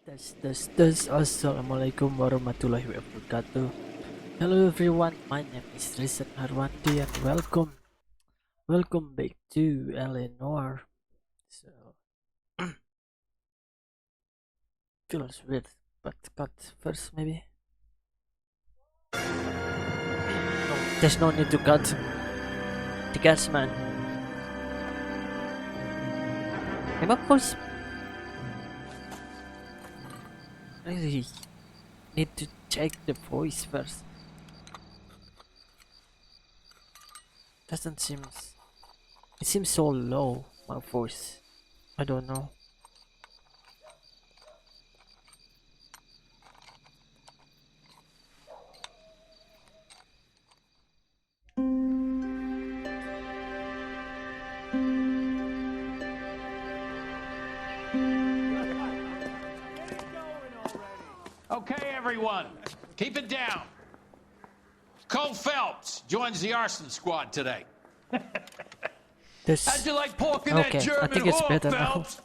Assalamualaikum warahmatullahi wabarakatuh. Hello everyone, my name is Rizan Harwandi and welcome back to Noire. So feels weird, but cut first maybe. No, there's no need to cut. The cats man. I'm of course really need to check the voice first. Doesn't seem. It seems so low, my voice. I don't know. Okay, everyone, keep it down. Cole Phelps joins the Arson squad today. How'd you like pork in that German I think it's hog, better Phelps?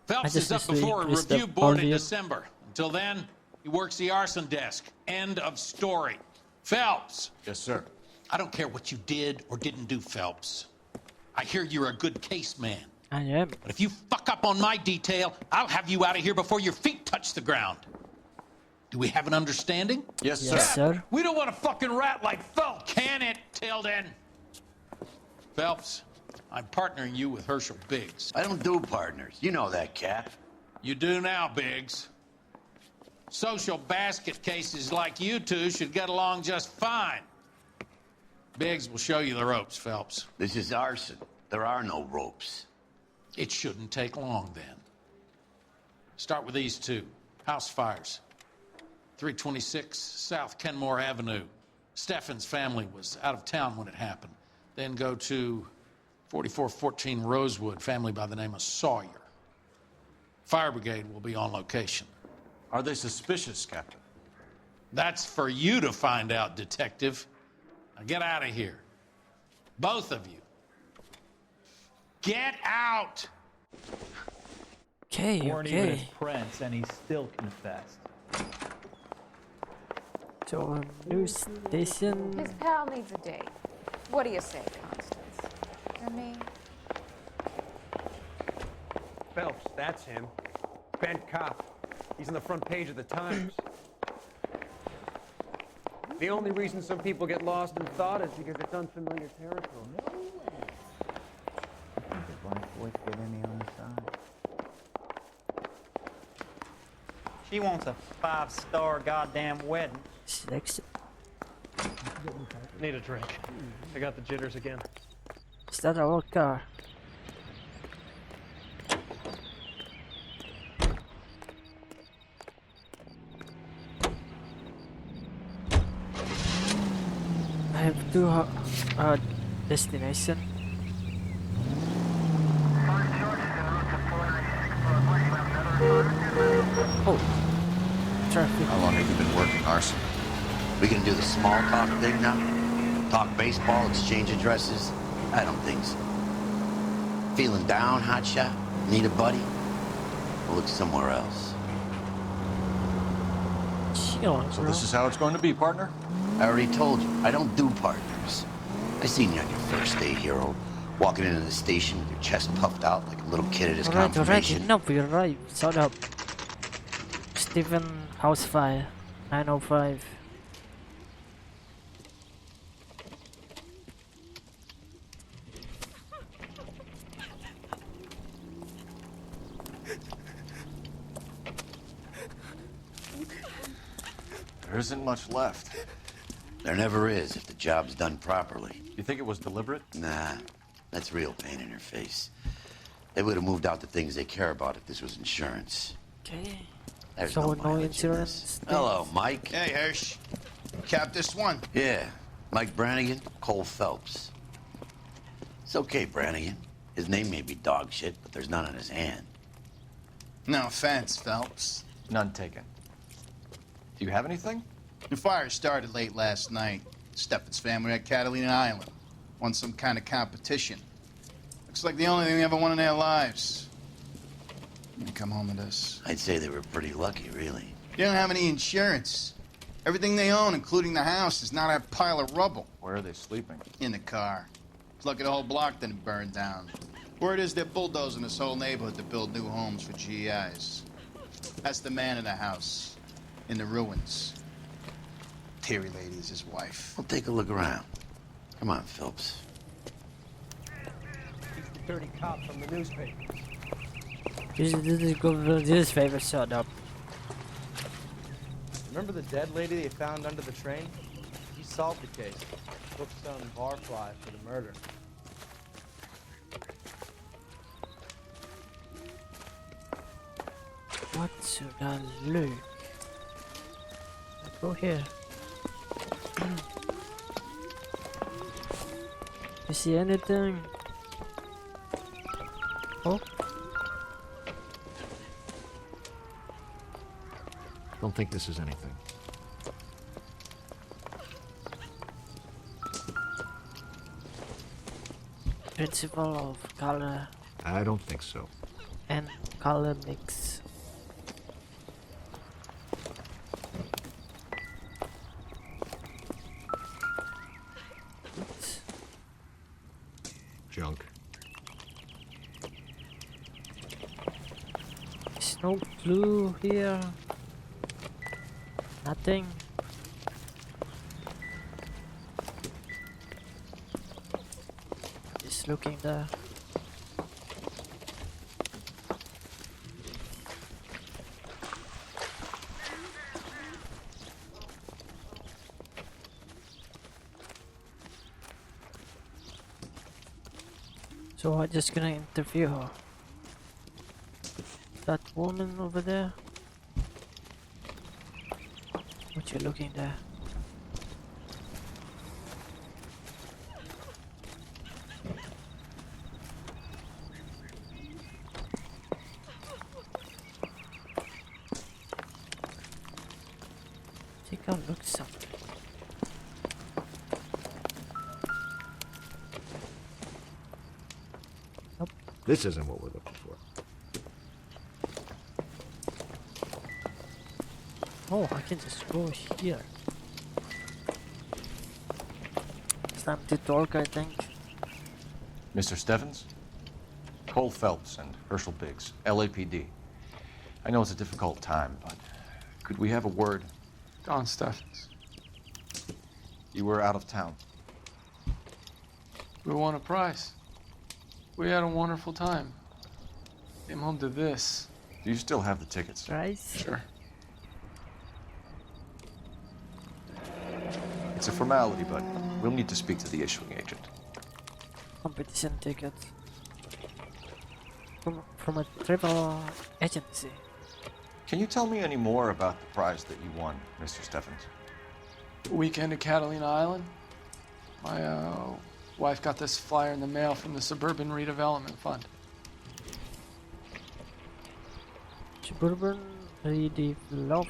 Phelps is up need to before a increase the review board in volume. December. Until then, he works the Arson desk. End of story. Phelps. Yes, sir. I don't care what you did or didn't do, Phelps. I hear you're a good case man. I am. But if you fuck up on my detail, I'll have you out of here before your feet touch the ground. Do we have an understanding? Yes, sir. Yes, sir. We don't want a fucking rat like Phelps. Can it, Tilden? Phelps, I'm partnering you with Herschel Biggs. I don't do partners. You know that, Cap. You do now, Biggs. Social basket cases like you two should get along just fine. Biggs will show you the ropes, Phelps. This is arson. There are no ropes. It shouldn't take long, then. Start with these two. House fires. 326 South Kenmore Avenue. Steffen's family was out of town when it happened. Then go to 4414 Rosewood, family by the name of Sawyer. Fire brigade will be on location. Are they suspicious, Captain? That's for you to find out, Detective. Now get out of here. Both of you. Get out! Okay, Weren't even his okay. prince, and he still confessed. To our new station. His pal needs a date. What do you say, Constance? For me? Phelps, that's him. Bent cop. He's on the front page of the Times. The only reason some people get lost in thought is because it's unfamiliar territory. She wants a 5-star goddamn wedding. Select. Need a drink. I got the jitters again. Is that our car? I have two destination. Oh, traffic. How long have you been working, Arson? We gonna do the small talk thing now? Talk baseball, exchange addresses? I don't think so. Feeling down, hotshot? Need a buddy? We'll look somewhere else. Chill, So bro. this is how it's going to be, partner? I already told you, I don't do partners. I seen you on your first day, hero. Walking into the station with your chest puffed out like a little kid at his Alright, confirmation. enough, we're right. Shut up. Stephen House Fire 905. There isn't much left. There never is if the job's done properly. You think it was deliberate? Nah, that's real pain in her face. They would have moved out the things they care about if this was insurance. Okay. There's So no mileage in insurance this. things. Hello, Mike. Hey, Hirsch. Cap this one. Yeah, Mike Brannigan, Cole Phelps. It's okay, Brannigan. His name may be dog shit, but there's none on his hand. No offense, Phelps. None taken. Do you have anything? The fire started late last night. Steffen's family at Catalina Island. Won some kind of competition. Looks like the only thing they ever won in their lives. They come home to this. I'd say they were pretty lucky, really. They don't have any insurance. Everything they own, including the house, is not a pile of rubble. Where are they sleeping? In the car. It's lucky the whole block didn't burn down. Word is they're bulldozing this whole neighborhood to build new homes for GIs. That's the man in the house, in the ruins. Terry lady is his wife. Well, take a look around. Come on, Phelps. He's the dirty cop from the newspaper. This favorite shut up. Remember the dead lady they found under the train? He solved the case. Booked some barfly for the murder. What should I look? Let's go here. You see anything? Oh, Don't think this is anything. principle of color I don't think so. and color mix. Junk. There's no clue here. Nothing. Just looking there. So I'm just gonna interview her. That woman over there. What you looking there? Think I'll look something. This isn't what we're looking for. Oh, I can just go here. It's time to talk, I think. Mr. Stevens? Cole Phelps and Herschel Biggs, LAPD. I know it's a difficult time, but could we have a word? Don Stevens. You were out of town. We won a prize. We had a wonderful time. Came home to this. Do you still have the tickets? Price? Sure. It's a formality, but we'll need to speak to the issuing agent. Competition ticket. From a travel agency. Can you tell me any more about the prize that you won, Mr. Stevens? Weekend at Catalina Island. My wife got this flyer in the mail from the Suburban Redevelopment Fund. Suburban redevelopment.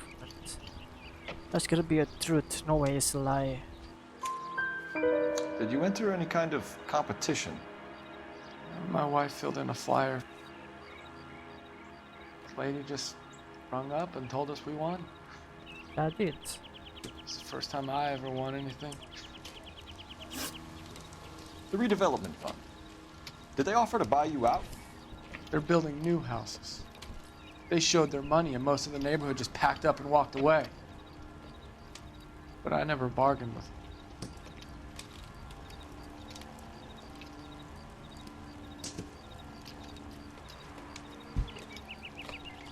That's gonna be a truth. No way it's a lie. Did you enter any kind of competition? My wife filled in a flyer. The lady just rung up and told us we won. That it. It's the first time I ever won anything. The redevelopment fund. Did they offer to buy you out? They're building new houses. They showed their money and most of the neighborhood just packed up and walked away. But I never bargained with them.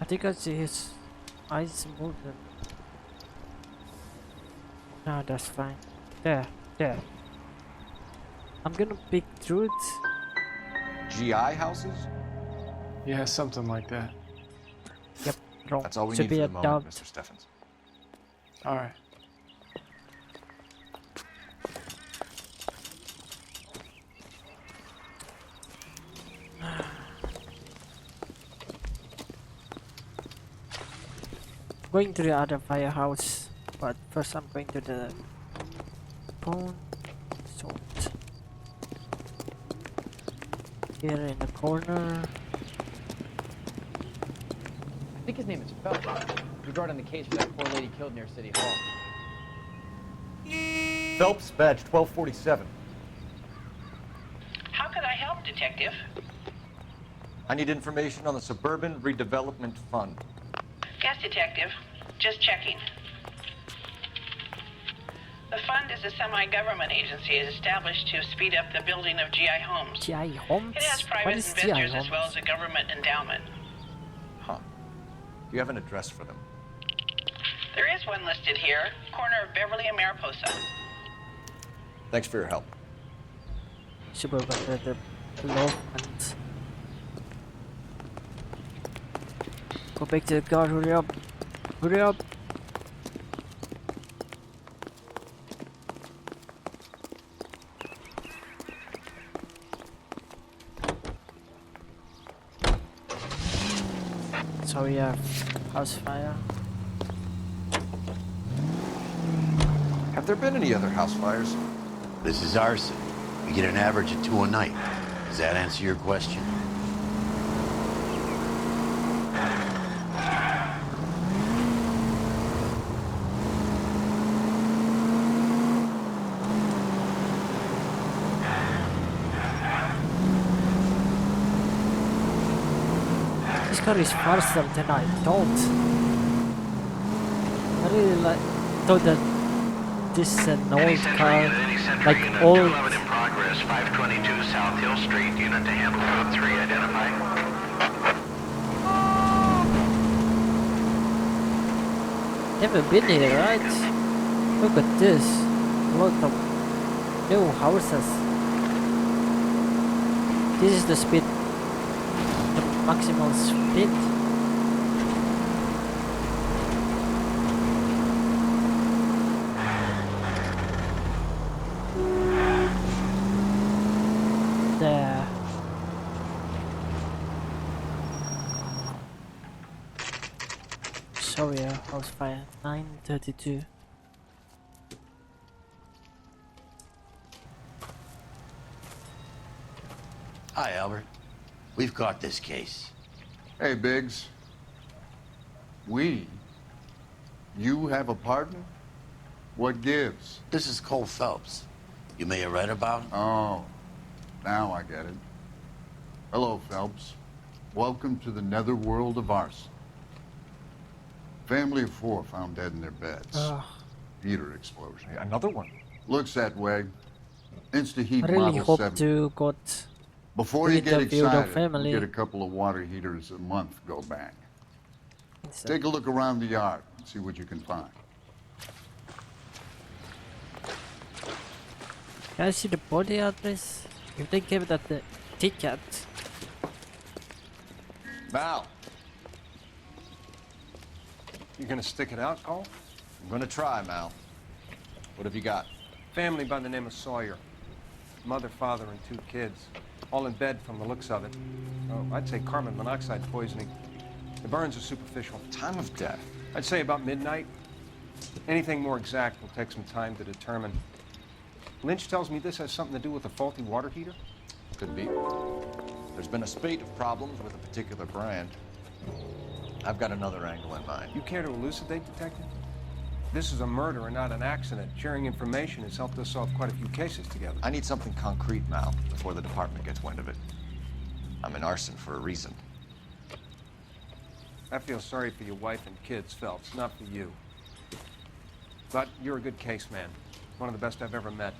I think I see his eyes moving. No, that's fine. There. I'm gonna pick truth. GI houses? Yeah, something like that. Yep, wrong. That's all we Should need be for a the moment, doubt. Mr. Stevens. All right. Going to the other firehouse, but first I'm going to the pawn sword. Here in the corner. I think his name is Phelps. Regarding the case for that poor lady killed near City Hall. Phelps, badge 1247. How can I help, Detective? I need information on the Suburban Redevelopment Fund. Yes, Detective. Just checking. The fund is a semi-government agency established to speed up the building of GI homes. GI homes? It has What private is GI investors as homes? well as a government endowment. Huh. Do you have an address for them? There is one listed here, corner of Beverly and Mariposa. Thanks for your help. Suburban development. Go back to the car, hurry up. Hurry up. So we have house fire. Have there been any other house fires? This is Arson. We get an average of 2 a night. Does that answer your question? This car is faster than I thought. I really thought that this is an old car, like old. in progress, 522 South Hill Street, unit to handle code 3, identify. Never been here, right? Look at this. A lot of new houses. This is the speed, the maximal speed. There. Sorry, house fire 932. Hi, Albert. We've caught this case. Hey, Biggs. We? You have a partner? What gives? This is Cole Phelps. You may have read about him. Oh, now I get it. Hello, Phelps. Welcome to the netherworld of Arson. Family of 4 found dead in their beds. Heater explosion. Another one. Looks that way. Insta-heat I really model hope 7. to got Before you get interview the excited, family. you get a couple of water heaters a month go bang. Take a look around the yard and see what you can find. Can I see the body address? If they gave that the ticket. Mal, You gonna stick it out, Cole? I'm gonna try, Mal. What have you got? Family by the name of Sawyer. Mother, father, and 2 kids. All in bed from the looks of it. Oh, I'd say carbon monoxide poisoning. The burns are superficial. Time of death? I'd say about midnight. Anything more exact will take some time to determine. Lynch tells me this has something to do with a faulty water heater? Could be. There's been a spate of problems with a particular brand. I've got another angle in mind. You care to elucidate, Detective? This is a murder and not an accident. Sharing information has helped us solve quite a few cases together. I need something concrete, Mal, before the department gets wind of it. I'm in Arson for a reason. I feel sorry for your wife and kids, Phelps, not for you. But you're a good case man. One of the best I've ever met.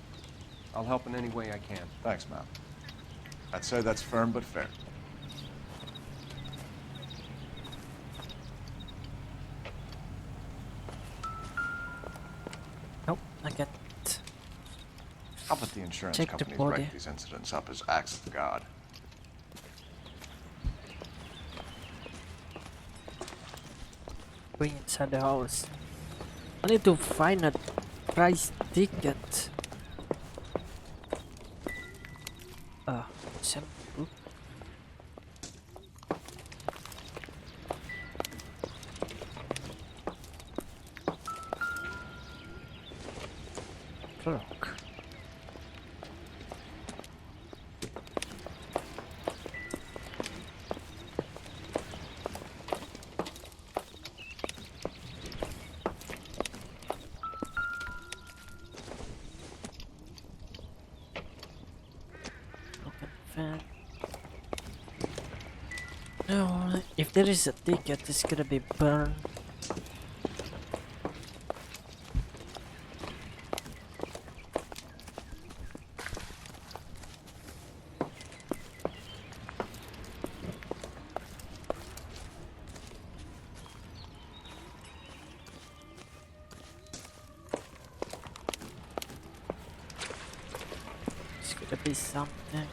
I'll help in any way I can. Thanks, Mal. I'd say that's firm but fair. Nope, I get. I'll put the insurance Check the companies body. write these incidents up as acts of God. Going inside the house. I need to find a price ticket. Oop. Clock. fan. No, if there is a ticket, it's gonna be burned. It's gonna be something.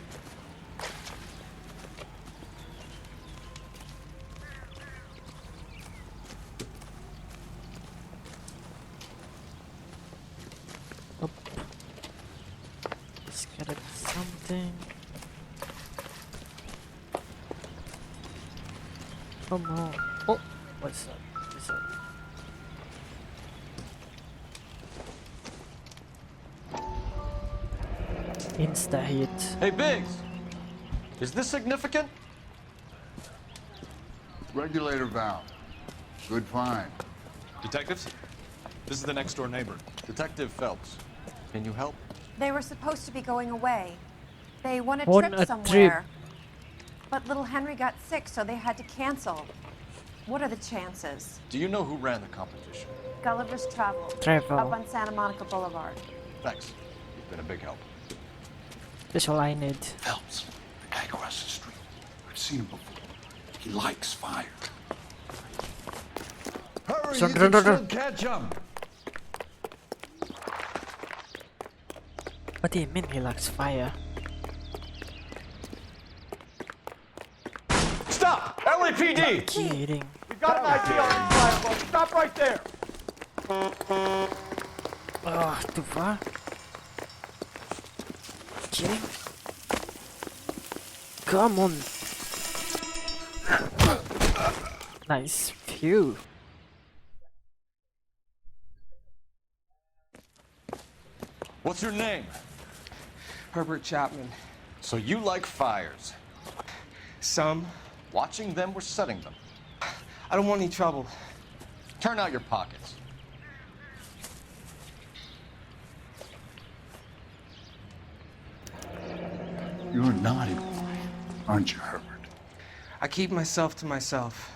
It's gotta be something. Come on. Oh, what's up? What's up? Insta hit. Hey, Biggs! Is this significant? Regulator valve. Good find. Detectives? This is the next door neighbor. Detective Phelps. Can you help? They were supposed to be going away. They won a On trip a somewhere. But little Henry got sick, so they had to cancel. What are the chances? Do you know who ran the competition? Gulliver's Travel. Travel. Up on Santa Monica Boulevard. Thanks. You've been a big help. That's all I need. Phelps, the guy across the street. I've seen him before. He likes fire. Hurry, So, you can still catch him. What do you mean he likes fire? Stop! LAPD! Kidding. We got an ID on this fire, folks. Stop right there. Oh, too far. Kidding? Come on. Nice. Phew. What's your name? Herbert Chapman. So you like fires? Some. Watching them or setting them? I don't want any trouble. Turn out your pockets. You're a naughty boy, aren't you, Herbert? I keep myself to myself.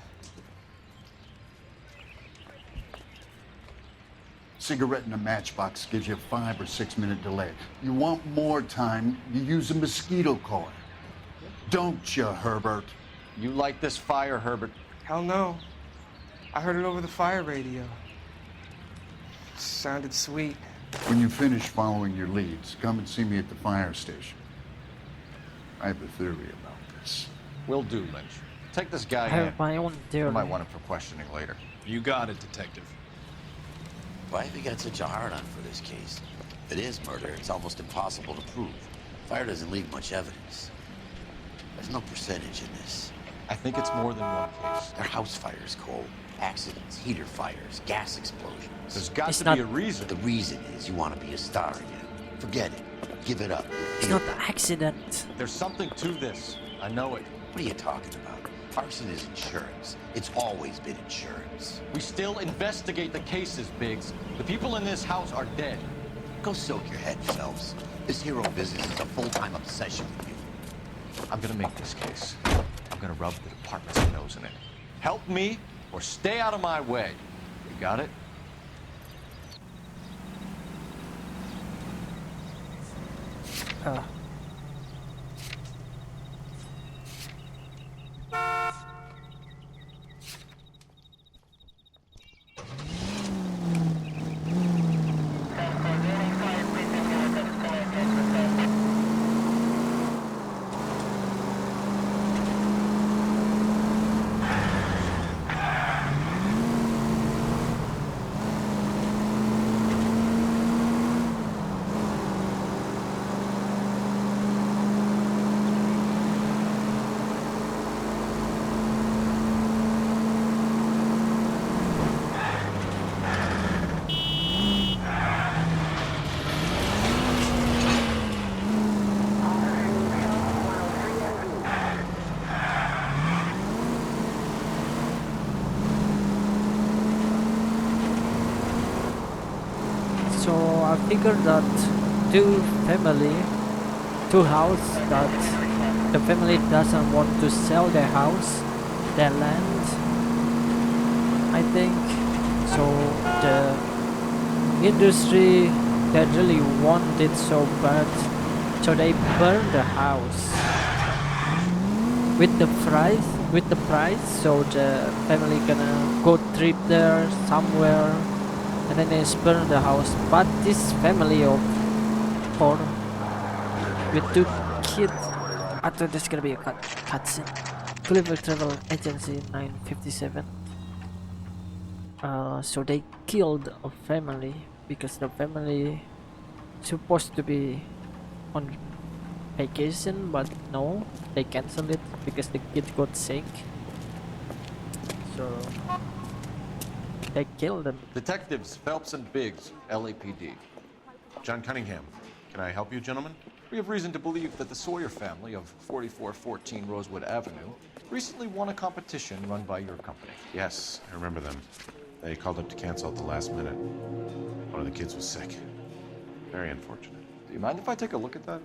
Cigarette in a matchbox gives you a 5 or 6 minute delay. You want more time, you use a mosquito coil. Don't you, Herbert? You like this fire, Herbert? Hell no. I heard it over the fire radio. Sounded sweet. When you finish following your leads, come and see me at the fire station. I have a theory about this. Will do, Lynch. Take this guy I in. have my own You theory. might want him for questioning later. You got it, Detective. Why have you got such a hard-on for this case? If it is murder, it's almost impossible to prove. Fire doesn't leave much evidence. There's no percentage in this. I think it's more than one case. They're house fires, Cole. Accidents, heater fires, gas explosions. There's got It's to not- be a reason. The reason is you want to be a star again. Forget it. Give it up. It's not an accident. There's something to this. I know it. What are you talking about? Arson is insurance. It's always been insurance. We still investigate the cases, Biggs. The people in this house are dead. Go soak your head, Phelps. This hero business is a full-time obsession with you. I'm gonna make this case. I'm gonna rub the department's nose in it. Help me or stay out of my way. You got it? So I figured that two house that the family doesn't want to sell their house, their land, I think. So the industry, they really want it so bad, so they burn the house with the price, so the family gonna go trip there somewhere, and then they burn the house. But this family of four with 2 kids, I thought there's gonna be a cutscene. Gulliver Travel Agency 957. So they killed a family because the family supposed to be on vacation, but no, they canceled it because the kid got sick. So they killed them. Detectives Phelps and Biggs, LAPD. John Cunningham, can I help you, gentlemen? We have reason to believe that the Sawyer family of 4414 Rosewood Avenue recently won a competition run by your company. Yes, I remember them. They called up to cancel at the last minute. One of the kids was sick. Very unfortunate. Do you mind if I take a look at that?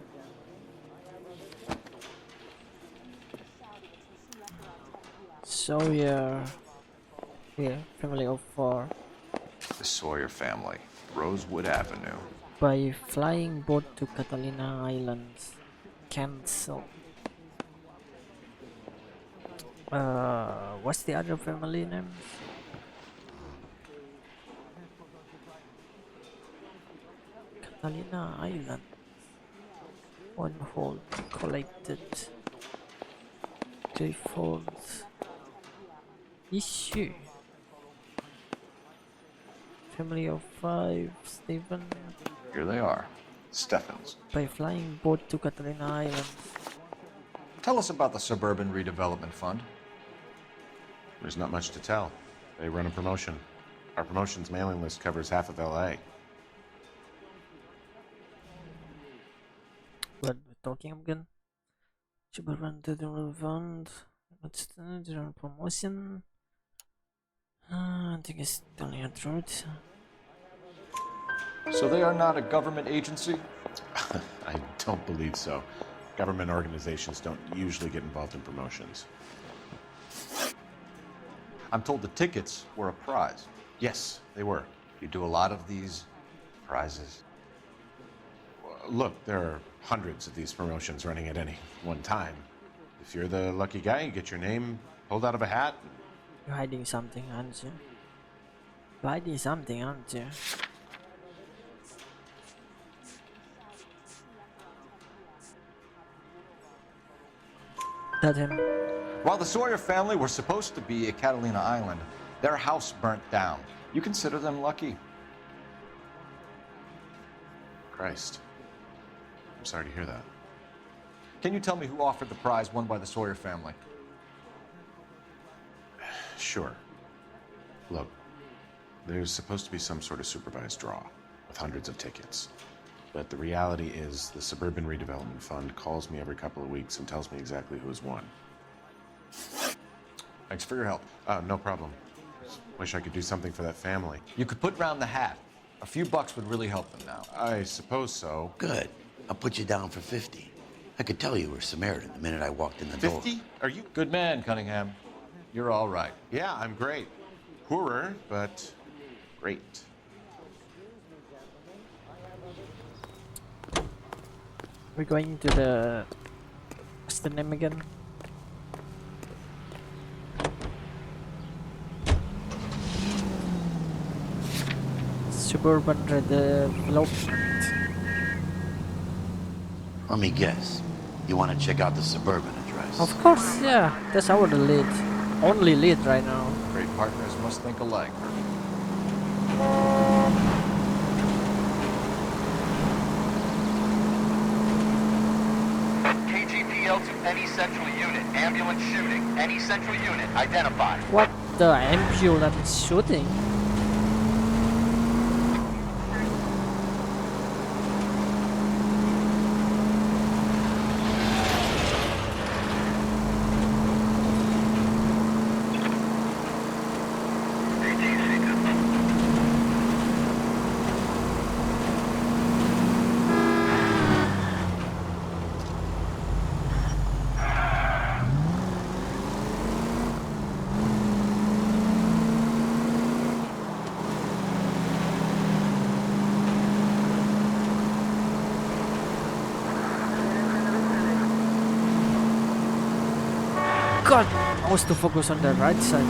Sawyer, family of 4. The Sawyer family, Rosewood Avenue. By flying boat to Catalina Islands. Cancel. What's the other family name? Catalina Island. On hold. Collected. 3 folds. Issue. Family of 5. Stephen. Here they are, Steffens. By flying boat to Catalina Island. Tell us about the Suburban Redevelopment Fund. There's not much to tell. They run a promotion. Our promotions mailing list covers half of LA. What we're talking again? Suburban Redevelopment Fund. What's the promotion? I think it's telling the truth. So they are not a government agency? I don't believe so. Government organizations don't usually get involved in promotions. I'm told the tickets were a prize. Yes, they were. You do a lot of these prizes. Look, there are hundreds of these promotions running at any one time. If you're the lucky guy, you get your name pulled out of a hat. You're hiding something, aren't you? You're hiding something, aren't you? That him. While the Sawyer family were supposed to be at Catalina Island, their house burnt down. You consider them lucky? Christ. I'm sorry to hear that. Can you tell me who offered the prize won by the Sawyer family? Sure. Look, there's supposed to be some sort of supervised draw with hundreds of tickets. But the reality is the Suburban Redevelopment Fund calls me every couple of weeks and tells me exactly who has won. Thanks for your help. No problem. Just wish I could do something for that family. You could put round the hat. A few bucks would really help them now. I suppose so. Good. I'll put you down for 50. I could tell you were Samaritan the minute I walked in the door. 50? Are you... Good man, Cunningham. You're all right. Yeah, I'm great. Poorer, but great. We're going to the... What's the name again? Suburban Redevelopment. Let me guess. You want to check out the Suburban address? Of course, yeah. That's our lead. Only lead right now. Great partners must think alike. KGPL to any central unit. Ambulance shooting. Any central unit. Identified. What the ambulance shooting? God, I was to focus on the right side.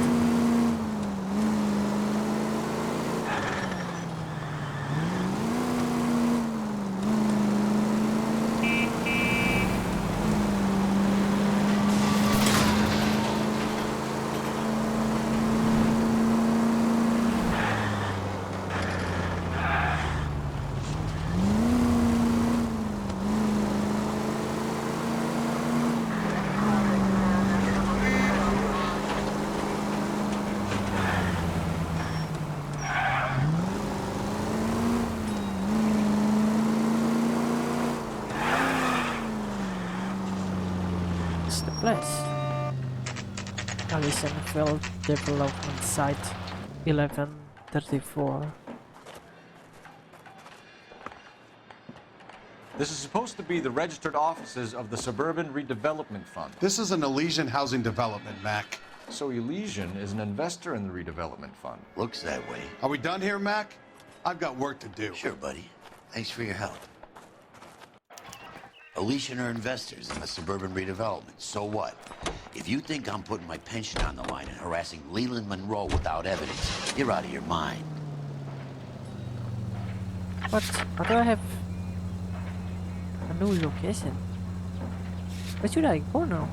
The place. Allison Field Development Site 1134. This is supposed to be the registered offices of the Suburban Redevelopment Fund. This is an Elysian housing development, Mac. So Elysian is an investor in the redevelopment fund. Looks that way. Are we done here, Mac? I've got work to do. Sure, buddy. Thanks for your help. Elysian are investors in the suburban redevelopment. So what? If you think I'm putting my pension on the line and harassing Leland Monroe without evidence, you're out of your mind. What? How do I have a new location? Where should I go now?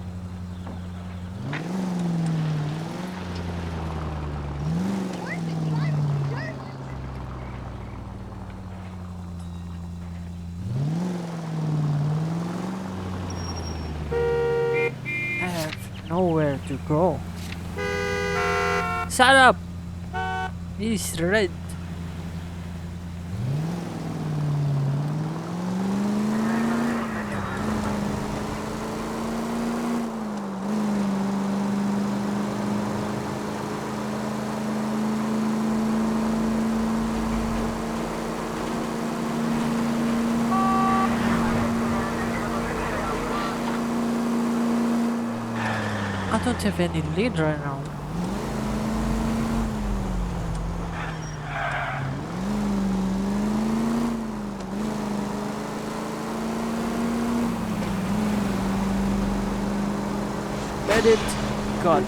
Nowhere to go. Shut up! He's red. I don't have any lead right now. Let it got.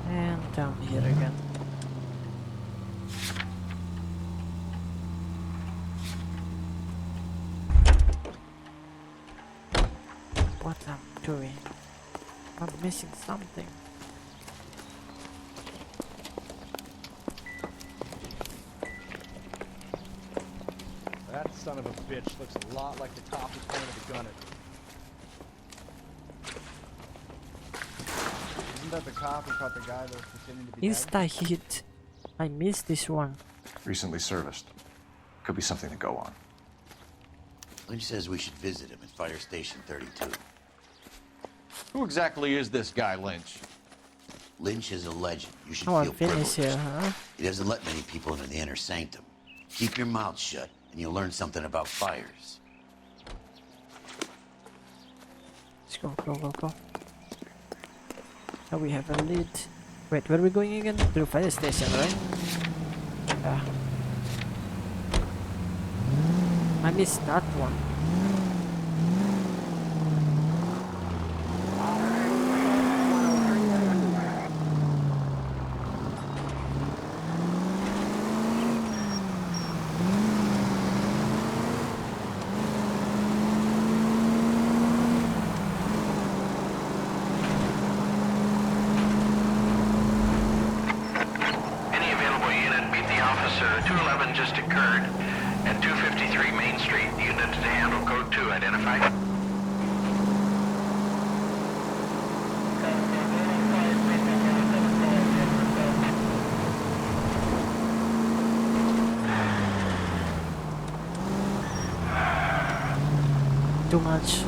And down here again. What I'm doing? I'm missing something. That son of a bitch looks a lot like the cop who pointed the gun at me. Isn't that the cop who caught the guy that was pretending to be dead? Insta hit. I missed this one. Recently serviced. Could be something to go on. Lynch says we should visit him at Fire Station 32. Who exactly is this guy, Lynch? Lynch is a legend. You should Oh, feel I'm finished privileged. here, huh? He doesn't let many people into the inner sanctum. Keep your mouth shut, and you'll learn something about fires. Let's go, go, go, go. Now we have a lead. Wait, where are we going again? To the fire station, right? Yeah. I missed that one. Any available unit, meet the officer. 211 just occurred at 253 Main Street. Unit to handle code 2 identified. Too much.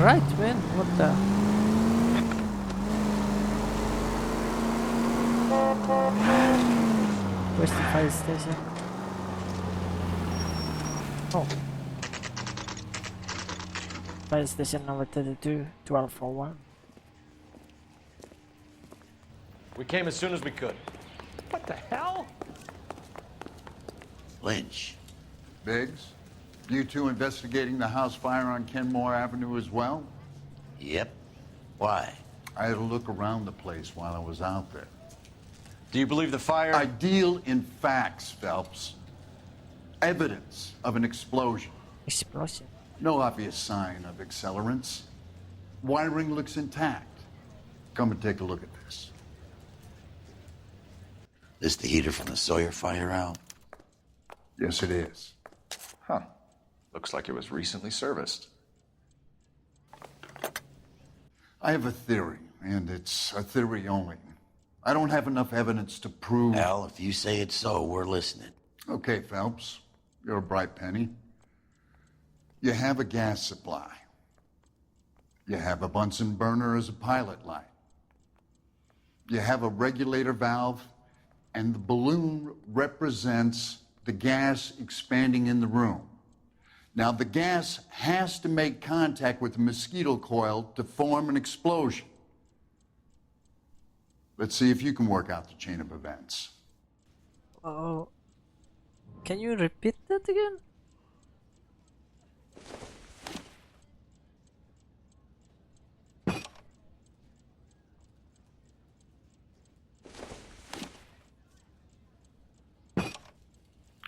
right, man. What the? Where's the fire station? Oh. Fire station number 32, 1241. We came as soon as we could. What the hell? Lynch. Biggs, you two investigating the house fire on Kenmore Avenue as well? Yep. Why? I had a look around the place while I was out there. Do you believe the fire? I deal in facts, Phelps. Evidence of an explosion. Explosion? No obvious sign of accelerants. Wiring looks intact. Come and take a look at this. This the heater from the Sawyer fire, Al? Yes, it is. Huh. Looks like it was recently serviced. I have a theory, and it's a theory only. I don't have enough evidence to prove... Al, if you say it's so, we're listening. Okay, Phelps. You're a bright penny. You have a gas supply. You have a Bunsen burner as a pilot light. You have a regulator valve, and the balloon represents the gas expanding in the room. Now, the gas has to make contact with the mosquito coil to form an explosion. Let's see if you can work out the chain of events. Oh, can you repeat that again?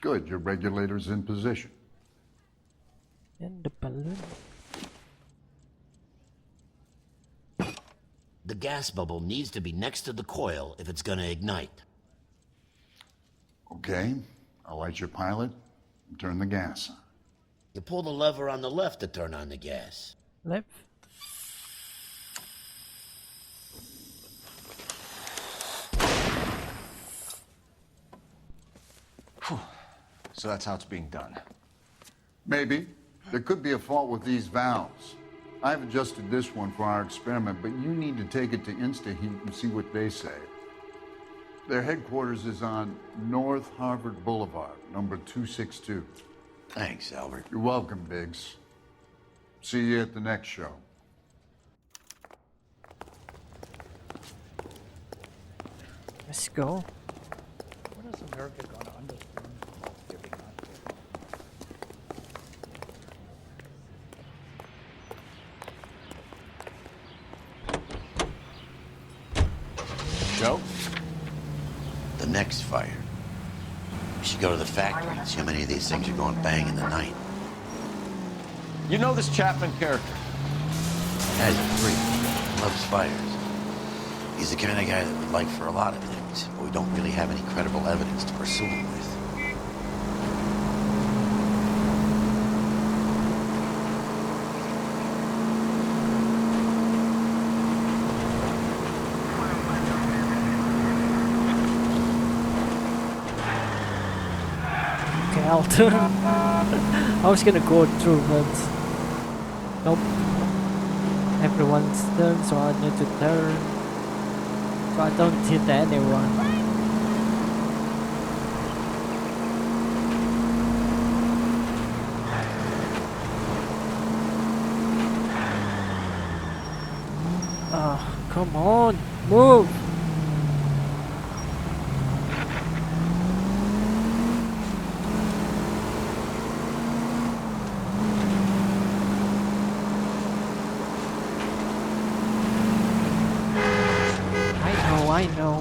Good, your regulator's in position. And the balloon. The gas bubble needs to be next to the coil if it's gonna ignite. Okay, I'll light your pilot and turn the gas on. You pull the lever on the left to turn on the gas. Left? So that's how it's being done. Maybe. There could be a fault with these valves. I've adjusted this one for our experiment, but you need to take it to InstaHeat and see what they say. Their headquarters is on North Harvard Boulevard, number 262. Thanks, Albert. You're welcome, Biggs. See you at the next show. Let's go. When is America gonna understand giving up? Joe? The next fire. We should go to the factory and see how many of these things are going bang in the night. You know this Chapman character? Guy's a freak. Loves fires. He's the kind of guy that we'd like for a lot of things, but we don't really have any credible evidence to pursue him with. Okay, I'll turn. I was gonna go through, but nope. Everyone's done, so I need to turn. So I don't hit anyone. Oh, come on, move! I know.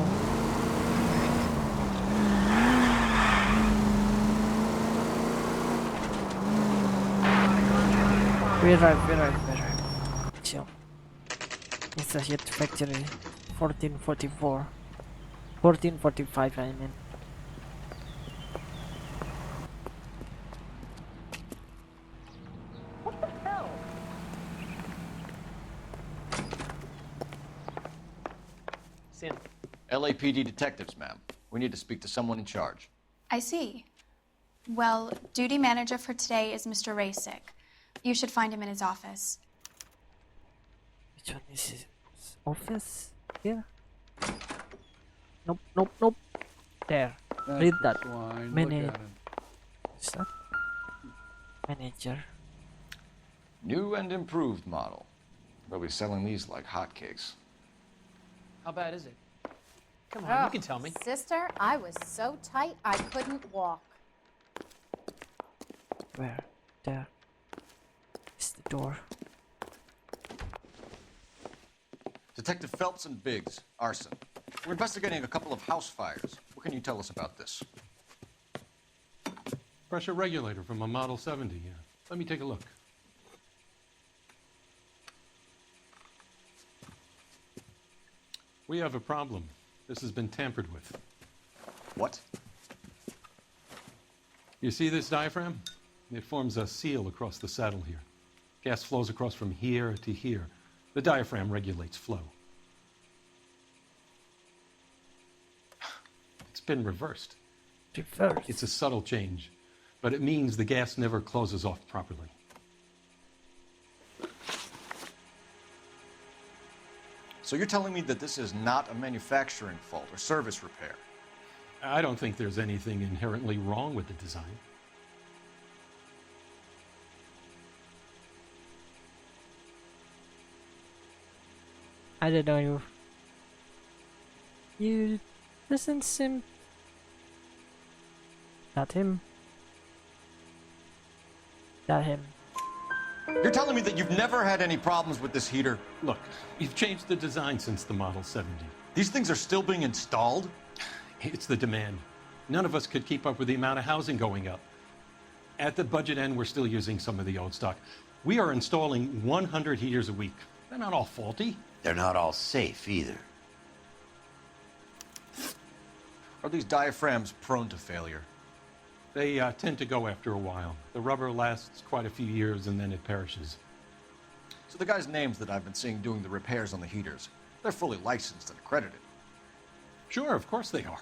We arrived. Chill. It's a hit factory. 1444. 1445, I mean. LAPD detectives, ma'am. We need to speak to someone in charge. I see. Well, duty manager for today is Mr. Rasick. You should find him in his office. Which one is his office? Here? Nope, nope, nope. There. Read that. What's that? Manager. New and improved model. They'll be selling these like hotcakes. How bad is it? Come on, you can tell me. Sister, I was so tight I couldn't walk. Where? There. Is the door. Detective Phelps and Biggs, Arson. We're investigating a couple of house fires. What can you tell us about this? Pressure regulator from a Model 70, yeah. Let me take a look. We have a problem. This has been tampered with. What? You see this diaphragm? It forms a seal across the saddle here. Gas flows across from here to here. The diaphragm regulates flow. It's been reversed. Reversed? It's a subtle change, but it means the gas never closes off properly. So you're telling me that this is not a manufacturing fault or service repair? I don't think there's anything inherently wrong with the design. I don't know you. You doesn't seem. Not him. Not him. You're telling me that you've never had any problems with this heater? Look, we've changed the design since the Model 70. These things are still being installed? It's the demand. None of us could keep up with the amount of housing going up. At the budget end, we're still using some of the old stock. We are installing 100 heaters a week. They're not all faulty. They're not all safe either. Are these diaphragms prone to failure? They tend to go after a while. The rubber lasts quite a few years and then it perishes. So the guys' names that I've been seeing doing the repairs on the heaters, they're fully licensed and accredited. Sure, of course they are.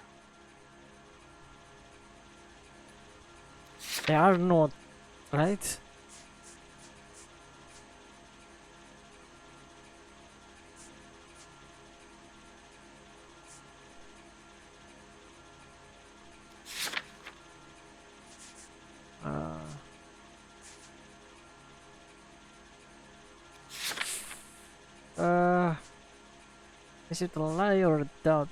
They are not, right? Is it a lie or a doubt?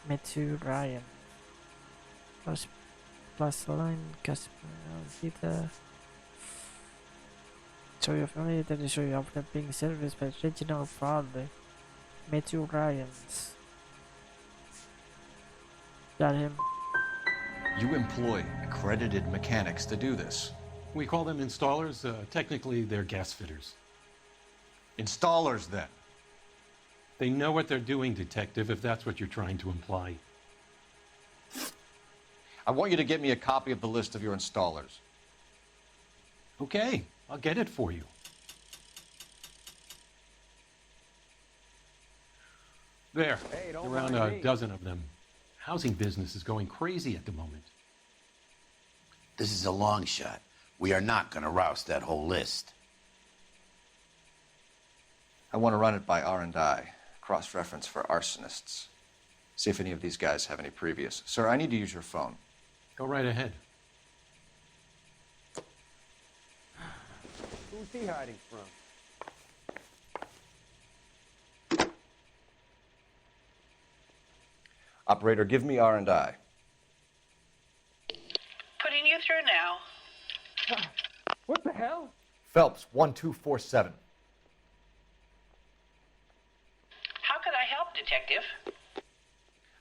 Matthew Ryan. Plus line Casper. So you're familiar that the show you after being serviced by Reginald Frawley. Matthew Ryan's. That him? You employ accredited mechanics to do this. We call them installers. Technically, they're gas fitters. Installers, then? They know what they're doing, Detective, if that's what you're trying to imply. I want you to get me a copy of the list of your installers. Okay, I'll get it for you. There, around a dozen of them. Housing business is going crazy at the moment. This is a long shot. We are not going to roust that whole list. I want to run it by R&I, cross-reference for arsonists. See if any of these guys have any previous. Sir, I need to use your phone. Go right ahead. Who's he hiding from? Operator, give me R&I. Putting you through now. What the hell? Phelps, 1247. How could I help, Detective?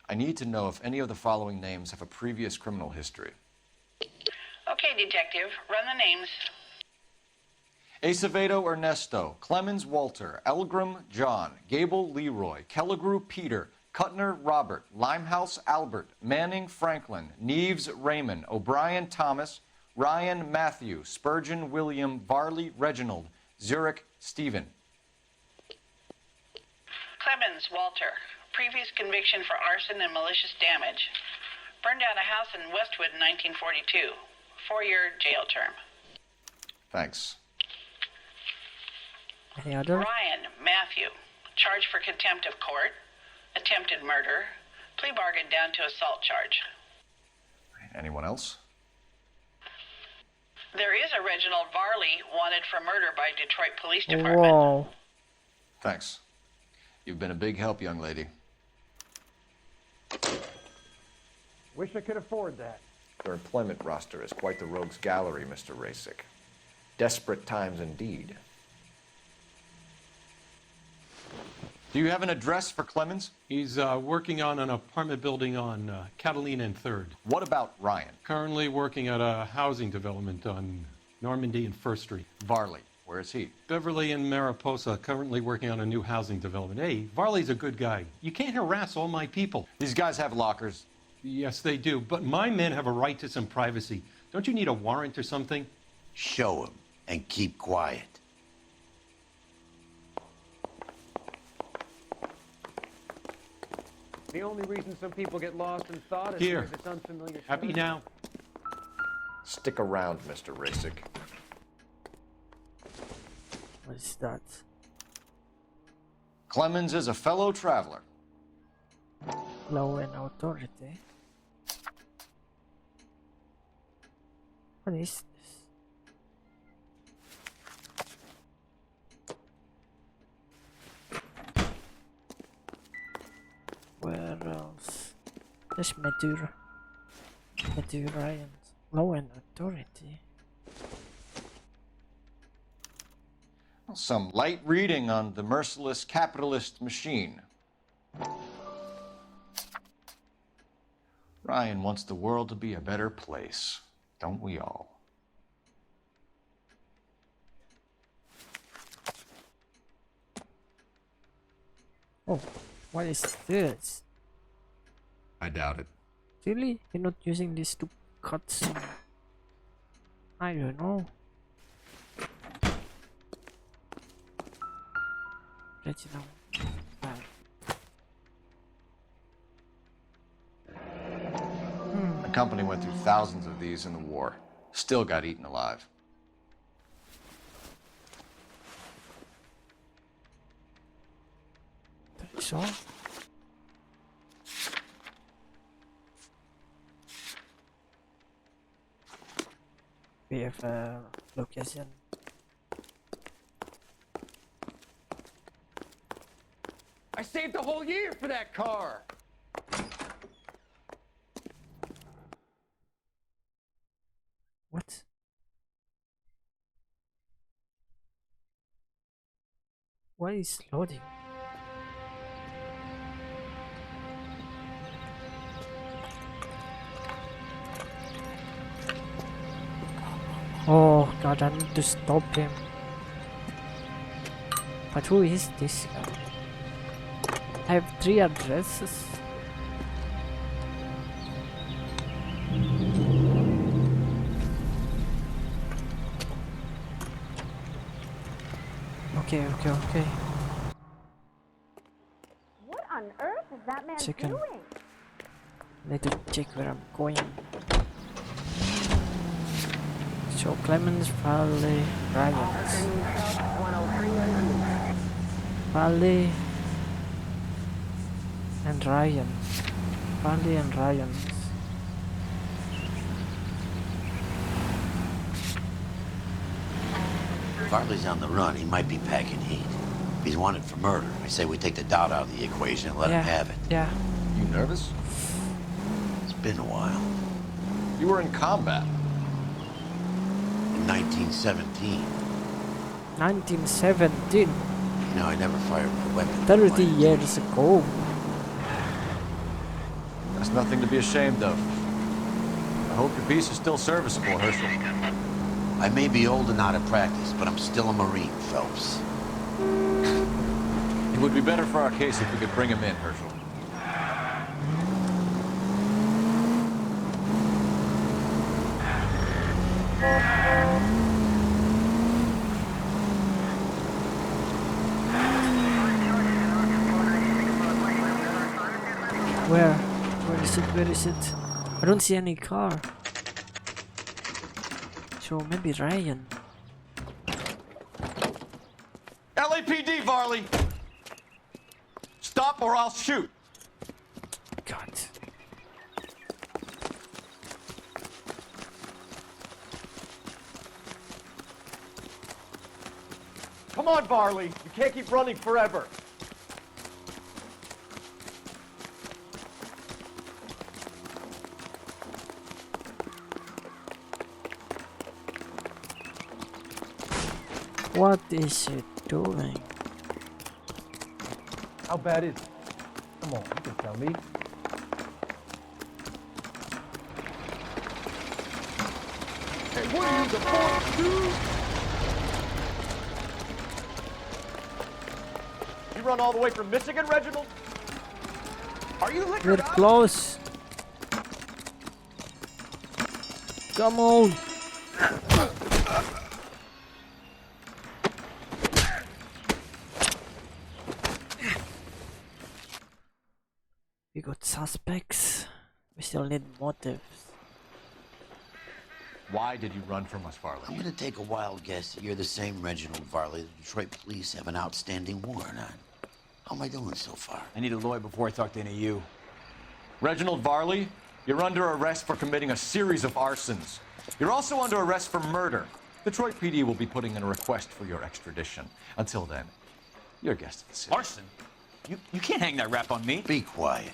I need to know if any of the following names have a previous criminal history. Okay, Detective, run the names. Acevedo Ernesto, Clemens Walter, Elgram John, Gable Leroy, Kelligrew Peter, Kuttner Robert, Limehouse Albert, Manning Franklin, Neves Raymond, O'Brien Thomas, Ryan Matthew, Spurgeon William, Varley Reginald, Zurich Stephen. Clemens Walter, previous conviction for arson and malicious damage. Burned down a house in Westwood in 1942. 4-year jail term. Thanks. Any other? Ryan Matthew, charged for contempt of court, attempted murder, plea bargain down to assault charge. Anyone else? There is a Reginald Varley wanted for murder by Detroit Police Department. Whoa. Thanks. You've been a big help, young lady. Wish I could afford that. Your employment roster is quite the rogues gallery, Mr. Rasick. Desperate times indeed. Do you have an address for Clemens? He's working on an apartment building on Catalina and 3rd. What about Ryan? Currently working at a housing development on Normandy and 1st Street. Varley, where is he? Beverly and Mariposa, currently working on a new housing development. Hey, Varley's a good guy. You can't harass all my people. These guys have lockers. Yes, they do, but my men have a right to some privacy. Don't you need a warrant or something? Show him and keep quiet. The only reason some people get lost in thought is Here. because it's unfamiliar. Happy now? Stick around, Mr. Rasick. What is that? Clemens is a fellow traveler. Law and authority. What is this? Where else? There's Meteor Ryan. Law and authority. Some light reading on the merciless capitalist machine. Ryan wants the world to be a better place, don't we all? Oh, what is this? I doubt it. Really? You're not using this to cut some... I don't know. Reginald. The company went through thousands of these in the war. Still got eaten alive. So? We have a location. I saved a whole year for that car. What? Why is loading? Oh god, I need to stop him. But who is this guy? I have 3 addresses. Okay. What on earth is that man Chicken. doing? Need to check where I'm going. So Clemens, Valley, Ryans. Valley and Ryan. Valley and Ryans. Farley's on the run. He might be packing heat. If he's wanted for murder, I say we take the doubt out of the equation and let him have it. Yeah. You nervous? It's been a while. You were in combat. In 1917. 1917? You know, I never fired my weapon. 30 years ago. That's nothing to be ashamed of. I hope your piece is still serviceable, Herschel. I may be old and out of practice, but I'm still a Marine, Phelps. It would be better for our case if we could bring him in, Herschel. Where? Where is it? Where is it? I don't see any car. So maybe Ryan. Ellie! Varley! Stop or I'll shoot! God. Come on, Varley. You can't keep running forever. What is it doing? How bad is it? Come on, you can tell me. Hey, what are you, the fourth dude? You run all the way from Michigan, Reginald? Are you liquored We're up? close. Come on. We got suspects. We still need motives. Why did you run from us, Varley? I'm gonna take a wild guess that you're the same Reginald Varley the Detroit police have an outstanding warrant on. How am I doing so far? I need a lawyer before I talk to any of you. Reginald Varley, you're under arrest for committing a series of arsons. You're also under arrest for murder. Detroit PD will be putting in a request for your extradition. Until then, you're a guest of the city. Arson? You can't hang that rap on me. Be quiet.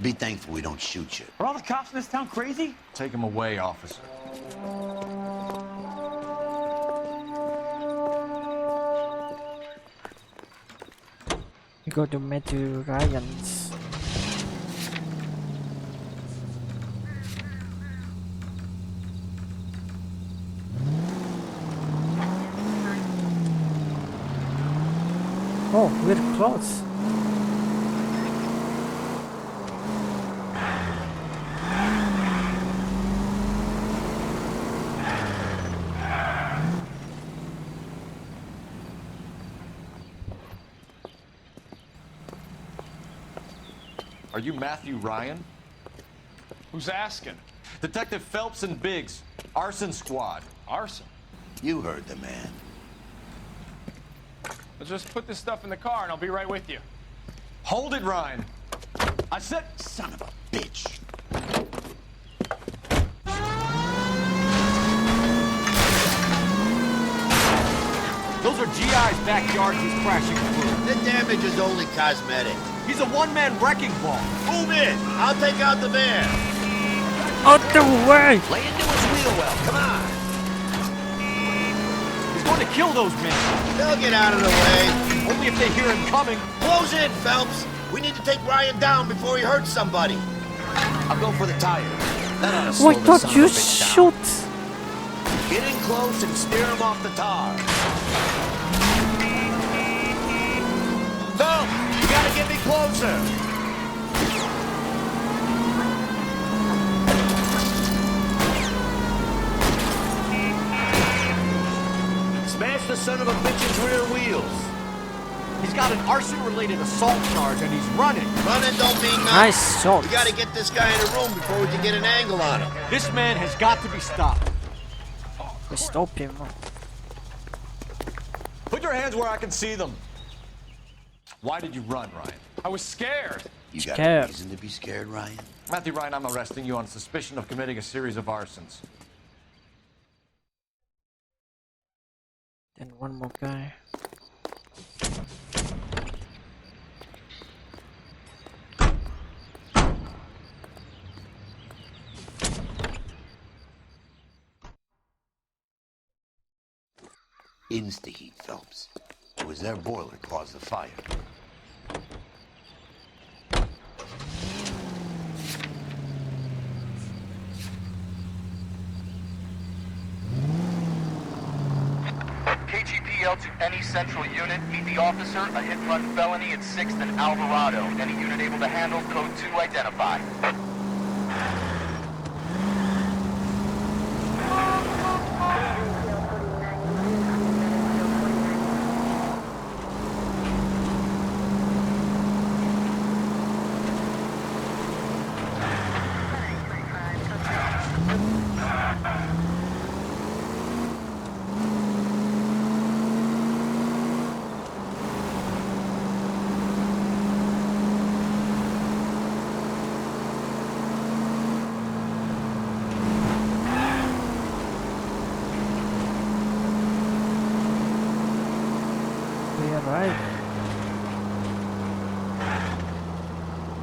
Be thankful we don't shoot you. Are all the cops in this town crazy? Take him away, officer. We go to Matthew Ryan's. Oh, we're close. Are you Matthew Ryan? Who's asking? Detective Phelps and Biggs, Arson Squad. Arson? You heard the man. Let's just put this stuff in the car and I'll be right with you. Hold it, Ryan. I said... Son of a bitch. Those are GI's backyards he's crashing through. The damage is only cosmetic. He's a one-man wrecking ball. Move in. I'll take out the van. Out the way! Lay into his wheel well. Come on. He's going to kill those men. They'll get out of the way. Only if they hear him coming. Close in, Phelps. We need to take Ryan down before he hurts somebody. I'll go for the tire. That ought to slow Why the don't son you of a bitch shoot? down. Get in close and steer him off the tar. Phelps, you gotta get me closer. Smash the son of a bitch's rear wheels. He's got an arson-related assault charge and he's running. Running don't mean nothing. Nice shot. We gotta get this guy in a room before we can get an angle on him. This man has got to be stopped. We stop him. Put your hands where I can see them. Why did you run, Ryan? I was scared. You got Scared. a reason to be scared, Ryan? Matthew Ryan, I'm arresting you on suspicion of committing a series of arsons. Then one more guy. Insta-heat, Phelps. It was their boiler caused the fire. KGPL to any central unit. Meet the officer. A hit-run felony at 6th and Alvarado. Any unit able to handle code 2 identify.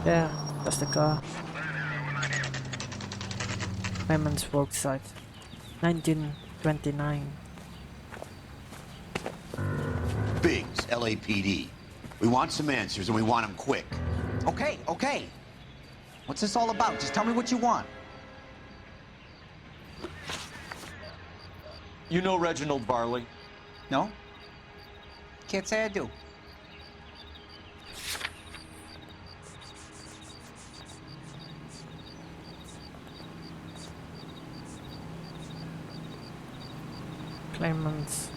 Yeah, that's the car. Clemens worksite. 1929. Biggs, LAPD. We want some answers and we want them quick. Okay, okay. What's this all about? Just tell me what you want. You know Reginald Varley? No? Can't say I do. Clemens.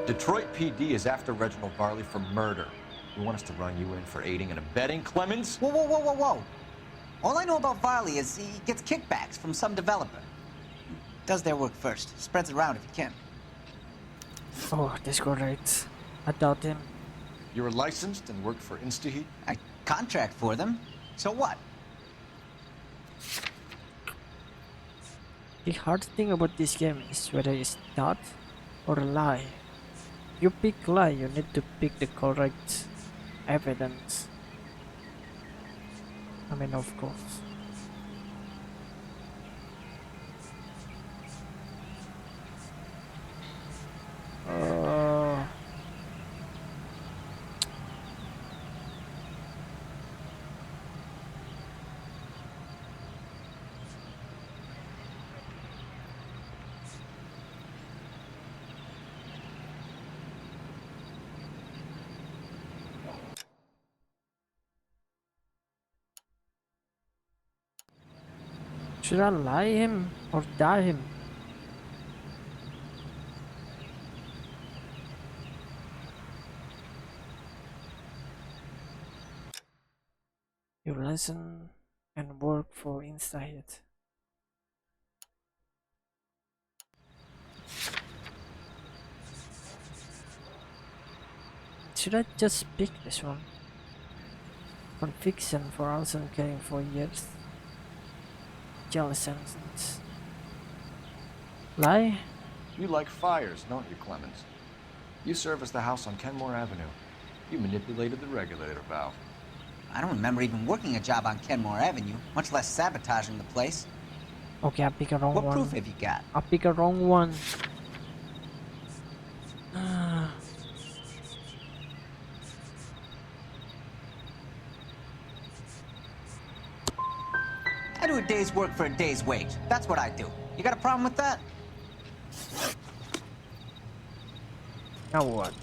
Detroit PD is after Reginald Varley for murder. You want us to run you in for aiding and abetting, Clemens? Whoa, whoa, whoa, whoa, whoa. All I know about Varley is he gets kickbacks from some developer. Does their work first. Spreads it around if he can. Oh, this great. I doubt him. You're licensed and work for InstaHeat? I contract for them. So what? The hard thing about this game is whether it's doubt or lie. You pick lie, you need to pick the correct evidence. I mean, of course. Should I lie him or die him? You listen and work for InstaHeat. Should I just pick this one? Conviction for Arson killing for years. Jail sentence. Lie? You like fires, don't you, Clemens? You serviced the house on Kenmore Avenue. You manipulated the regulator valve. I don't remember even working a job on Kenmore Avenue, much less sabotaging the place. Okay, I pick a wrong one. What proof have you got? I pick a wrong one. I do a day's work for a day's wage. That's what I do. You got a problem with that? Now what?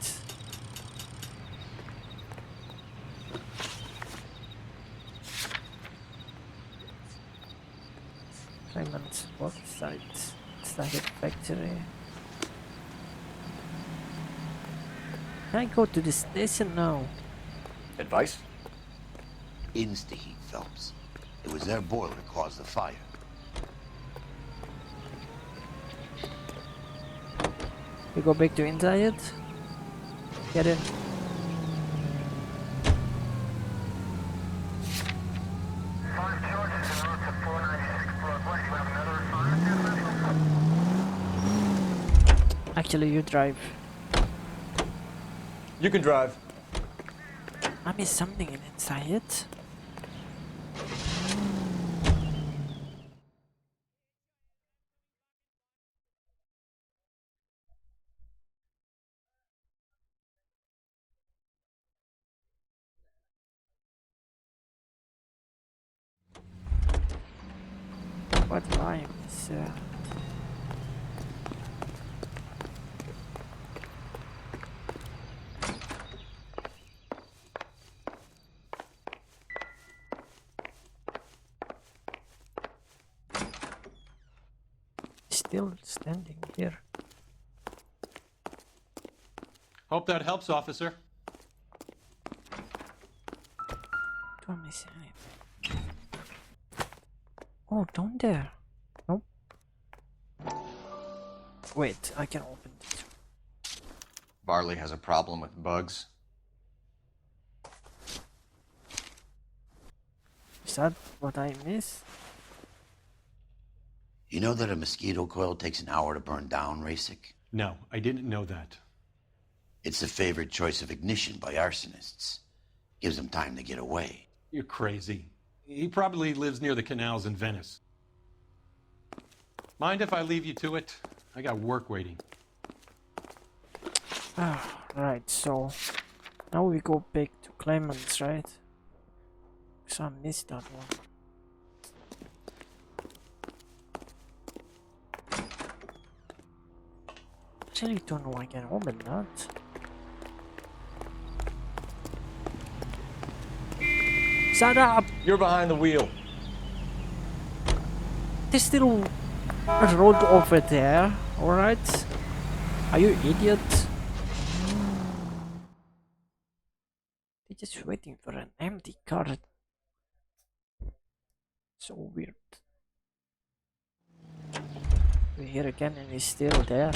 Clemens worksite. Started factory. Can I go to the station now? Advice? InstaHeat, Phelps. It was their boiler that caused the fire. We go back to InstaHeat. Get in. Actually, you drive. You can drive. I missed something in InstaHeat. What line is still standing here? Hope that helps, officer. Don't miss anything. Oh, down there. Nope. Wait, I can open it. Varley has a problem with bugs. Is that what I miss? You know that a mosquito coil takes an hour to burn down, Rasic? No, I didn't know that. It's the favorite choice of ignition by arsonists. Gives them time to get away. You're crazy. He probably lives near the canals in Venice. Mind if I leave you to it? I got work waiting. Right, so now we go back to Clemens, right? So I missed that one. Actually don't know I can open that. Shut up! You're behind the wheel. There's still a road over there, alright? Are you idiot? They're just waiting for an empty car. So weird. We're here again and he's still there.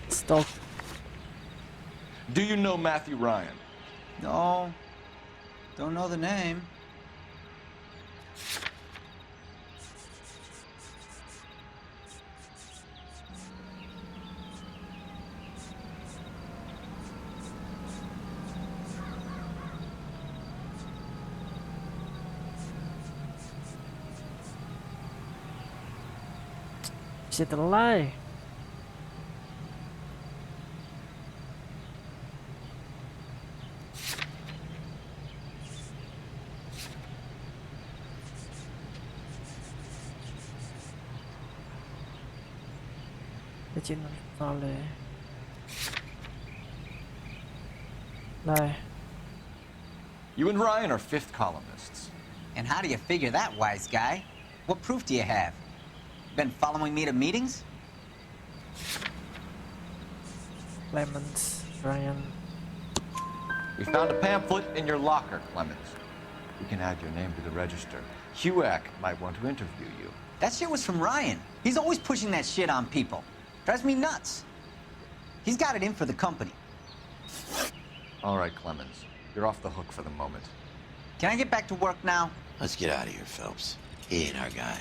Stop. Do you know Matthew Ryan? No, don't know the name. Is it a lie? Lie. You and Ryan are fifth columnists. And how do you figure that, wise guy? What proof do you have? Been following me to meetings? Clemens, Ryan. We found a pamphlet in your locker, Clemens. We can add your name to the register. HUAC might want to interview you. That shit was from Ryan. He's always pushing that shit on people. Drives me nuts. He's got it in for the company. All right, Clemens. You're off the hook for the moment. Can I get back to work now? Let's get out of here, Phelps. He ain't our guy.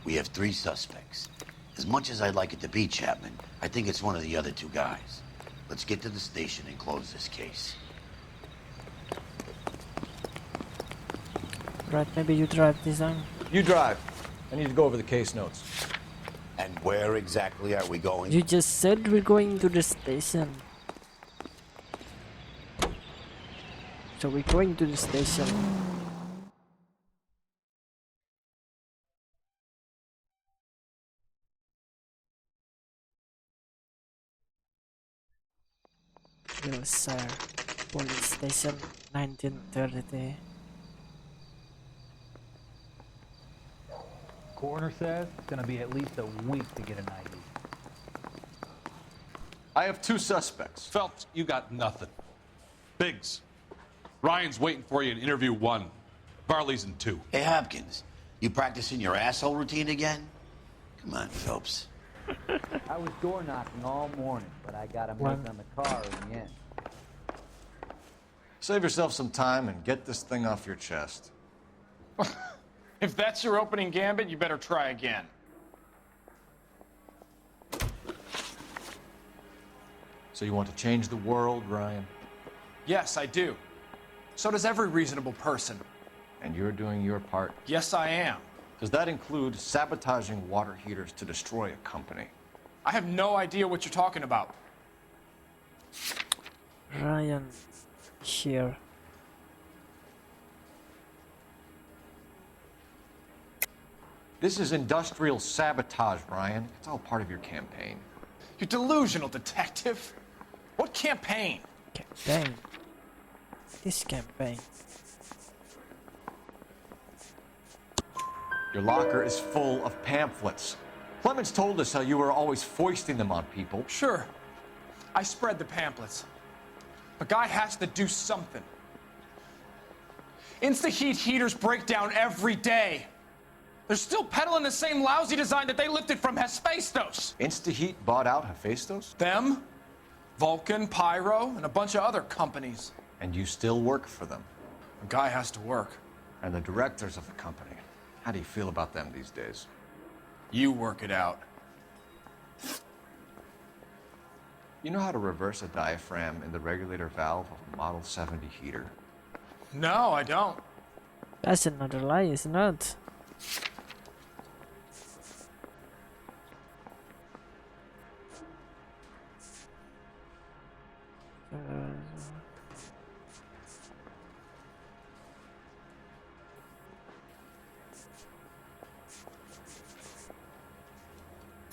We have 3 suspects. As much as I'd like it to be Chapman, I think it's one of the other 2 guys. Let's get to the station and close this case. Right, maybe you drive this time. You drive. I need to go over the case notes. And where exactly are we going? You just said we're going to the station. So we're going to the station. Corsair Police Station 1930. Coroner says it's gonna be at least a week to get an ID. I have 2 suspects. Phelps, you got nothing. Biggs, Ryan's waiting for you in interview 1. Varley's in 2. Hey, Hopkins, you practicing your asshole routine again? Come on, Phelps. I was door knocking all morning, but I got a make on the car in the end. Save yourself some time and get this thing off your chest. If that's your opening gambit, you better try again. So you want to change the world, Ryan? Yes, I do. So does every reasonable person. And you're doing your part? Yes, I am. Does that include sabotaging water heaters to destroy a company? I have no idea what you're talking about. Ryan here. This is industrial sabotage, Ryan. It's all part of your campaign. You delusional detective. What campaign? Campaign. This campaign. Your locker is full of pamphlets. Clemens told us how you were always foisting them on people. Sure. I spread the pamphlets. A guy has to do something. Insta-heat heaters break down every day. They're still peddling the same lousy design that they lifted from Hephaestus. Instaheat bought out Hephaestus? Them, Vulcan, Pyro, and a bunch of other companies. And you still work for them? A guy has to work. And the directors of the company. How do you feel about them these days? You work it out. You know how to reverse a diaphragm in the regulator valve of a Model 70 heater? No, I don't. That's another lie, isn't it?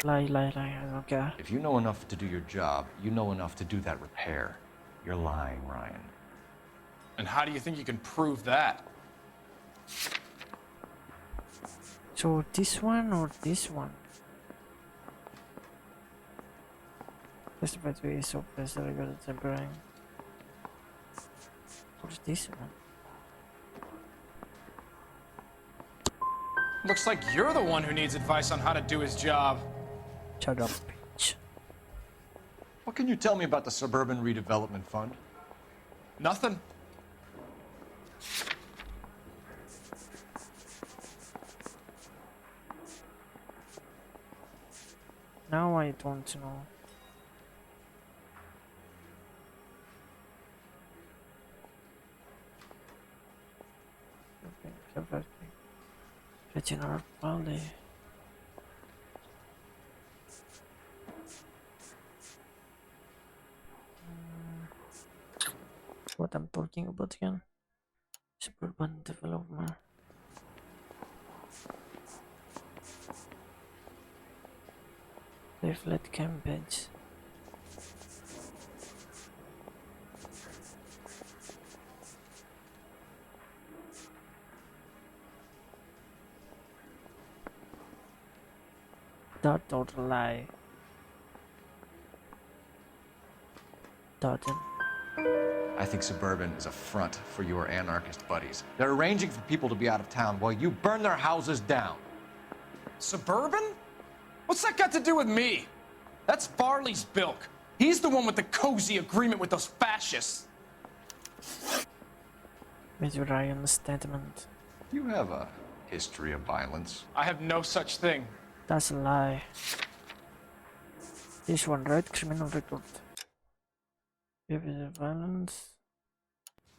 Lie, I don't care. If you know enough to do your job, you know enough to do that repair. You're lying, Ryan. And how do you think you can prove that? So this one or this one? This battery is so fast that I got it tempering. What's this one? Looks like you're the one who needs advice on how to do his job. Shut up, bitch. What can you tell me about the Suburban Redevelopment Fund? Nothing. Now I don't know. Radeon RX. What I'm talking about again? Suburban development. Leaflet campaigns. That don't lie. Dodden. I think Suburban is a front for your anarchist buddies. They're arranging for people to be out of town while you burn their houses down. Suburban? What's that got to do with me? That's Varley's bilk. He's the one with the cozy agreement with those fascists. With Ryan's statement. You have a history of violence. I have no such thing. That's a lie. This one, right? Criminal record. Violence.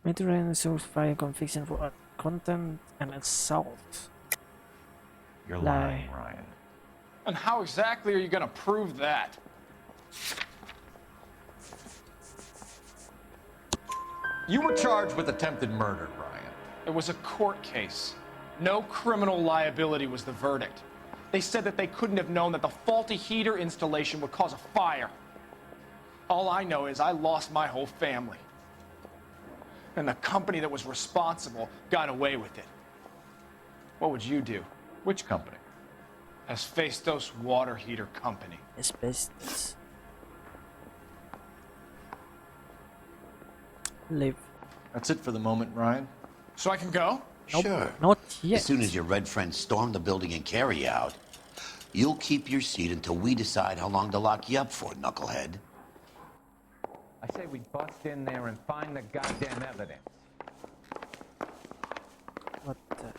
Ryan source file conviction for contempt and assault. You're lie. lying, Ryan. And how exactly are you gonna prove that? You were charged with attempted murder, Ryan. It was a court case. No criminal liability was the verdict. They said that they couldn't have known that the faulty heater installation would cause a fire. All I know is I lost my whole family. And the company that was responsible got away with it. What would you do? Which company? Hephaestus Water Heater Company. Asbestos. Live. That's it for the moment, Ryan. So I can go? Nope, Sure. not yet. As soon as your red friends storm the building and carry you out, you'll keep your seat until we decide how long to lock you up for, knucklehead. I say we bust in there and find the goddamn evidence. What the?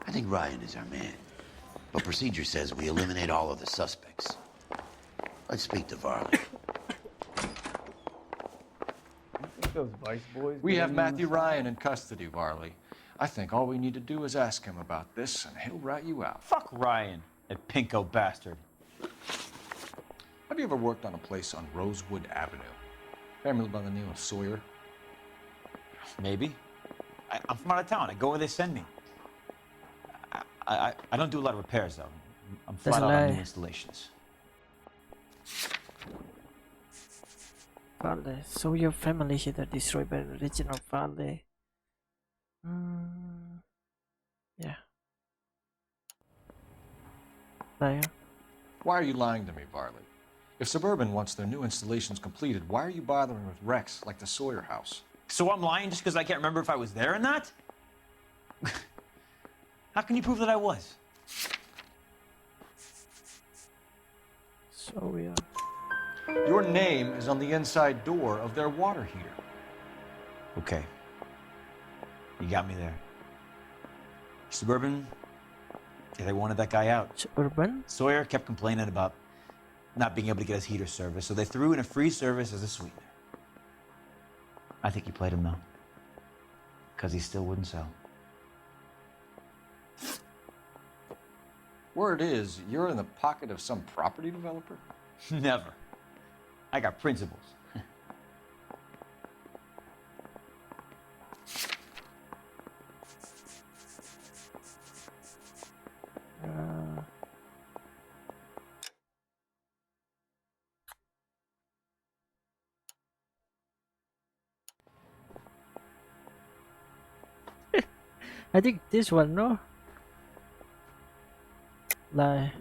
I think Ryan is our man. But procedure says we eliminate all of the suspects. Let's speak to Varley. Those Vice boys. We have Matthew Ryan in custody, Varley. I think all we need to do is ask him about this, and he'll rat you out. Fuck Ryan, that pinko bastard. Have you ever worked on a place on Rosewood Avenue? Family by the name of Sawyer? Maybe. I'm from out of town. I go where they send me. I don't do a lot of repairs, though. I'm flat out on new installations. Varley. So your family heater destroyed by the original Varley. Yeah. Liar. Why are you lying to me, Varley? If Suburban wants their new installations completed, why are you bothering with Rex like the Sawyer house? So I'm lying just because I can't remember if I was there or not? How can you prove that I was? So weird. Your name is on the inside door of their water heater. Okay. You got me there. Suburban, yeah, they wanted that guy out. Suburban? Sawyer kept complaining about not being able to get his heater service, so they threw in a free service as a sweetener. I think he played him, though. Because he still wouldn't sell. Word is, you're in the pocket of some property developer? Never. I got principles. I think this one, no? Like,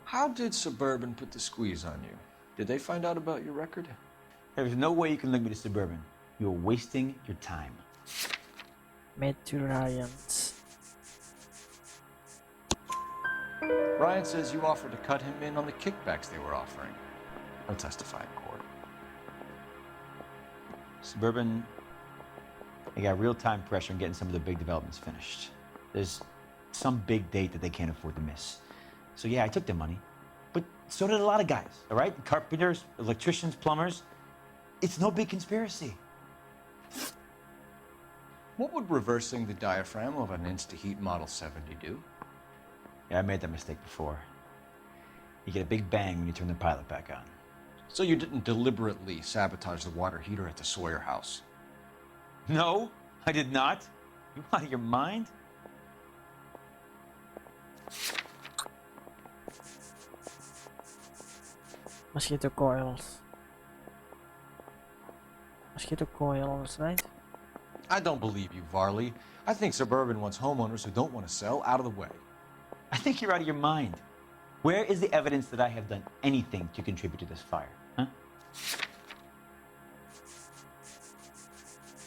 How did Suburban put the squeeze on you? Did they find out about your record? There's no way you can link me to Suburban. You're wasting your time. made to Ryan's. Ryan says you offered to cut him in on the kickbacks they were offering. He'll testify in court. Suburban, they got real-time pressure on getting some of the big developments finished. There's some big date that they can't afford to miss. So yeah, I took their money, but so did a lot of guys, all right? Carpenters, electricians, plumbers. It's no big conspiracy. What would reversing the diaphragm of an Instaheat Model 70 do? Yeah, I made that mistake before. You get a big bang when you turn the pilot back on. So you didn't deliberately sabotage the water heater at the Sawyer house? No, I did not. You out of your mind? Mosquito coils. Mosquito coils, right? I don't believe you, Varley. I think Suburban wants homeowners who don't want to sell out of the way. I think you're out of your mind. Where is the evidence that I have done anything to contribute to this fire, huh?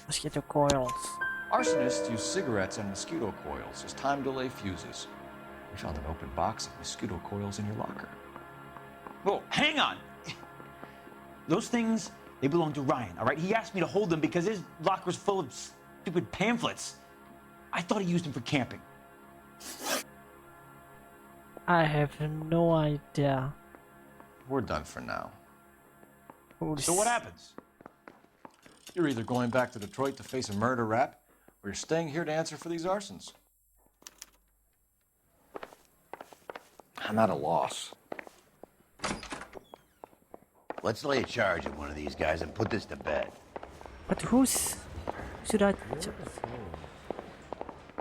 Mosquito coils. Arsonists use cigarettes and mosquito coils as time delay fuses. We found an open box of mosquito coils in your locker. Whoa, hang on! Those things, they belong to Ryan, all right? He asked me to hold them because his locker's full of stupid pamphlets. I thought he used them for camping. I have no idea. We're done for now. So what happens? You're either going back to Detroit to face a murder rap, or you're staying here to answer for these arsons. I'm at a loss. Let's lay a charge at one of these guys and put this to bed. But who's... should I...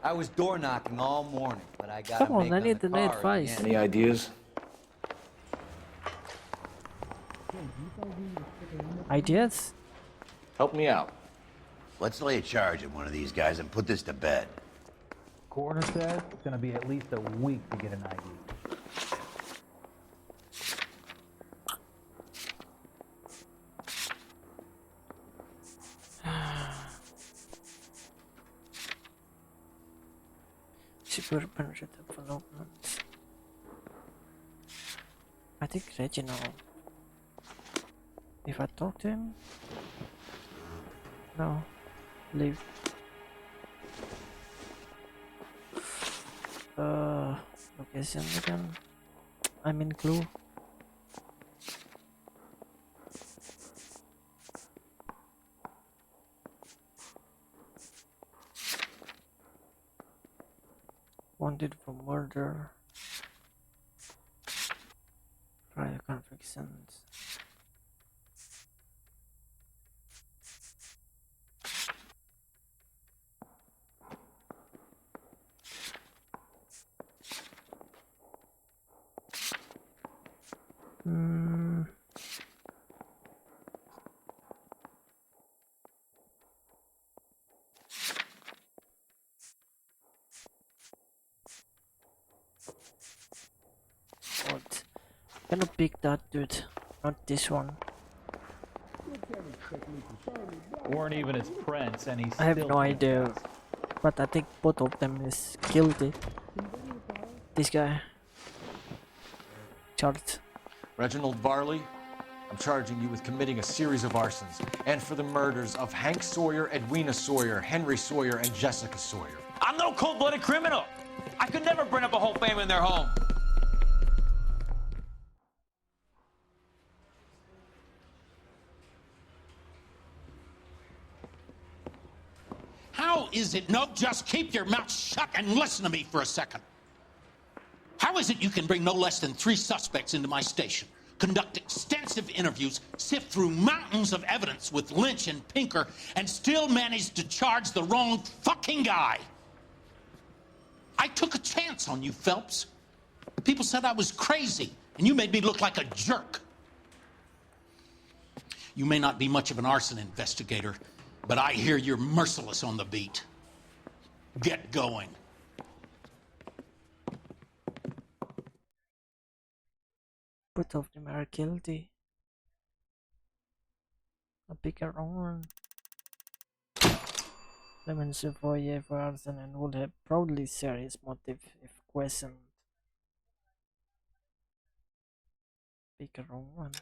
I was door knocking all morning, but I got Come on, I need the advice. Any ideas? Ideas? Help me out. Let's lay a charge at one of these guys and put this to bed. Coroner says it's going to be at least a week to get an ID. Suburban development. I think Reginald. If I talk to him? No. Leave. Location again. I'm in Clue. Wanted for murder. Prior convictions. What? I'm gonna pick that dude, not this one. weren't even his prints, and he's I have no idea, but I think both of them is guilty. This guy charged. Reginald Varley, I'm charging you with committing a series of arsons and for the murders of Hank Sawyer, Edwina Sawyer, Henry Sawyer, and Jessica Sawyer. I'm no cold-blooded criminal. I could never burn up a whole family in their home. How is it? No, just keep your mouth shut and listen to me for a second. How is it you can bring no less than 3 suspects into my station, conduct extensive interviews, sift through mountains of evidence with Lynch and Pinker, and still manage to charge the wrong fucking guy? I took a chance on you, Phelps. People said I was crazy, and you made me look like a jerk. You may not be much of an arson investigator, but I hear you're merciless on the beat. Get going. Both of them are guilty. A bigger wrong. Clemens Foyer for arson and would have proudly shared his motive if questioned. Bigger wrong.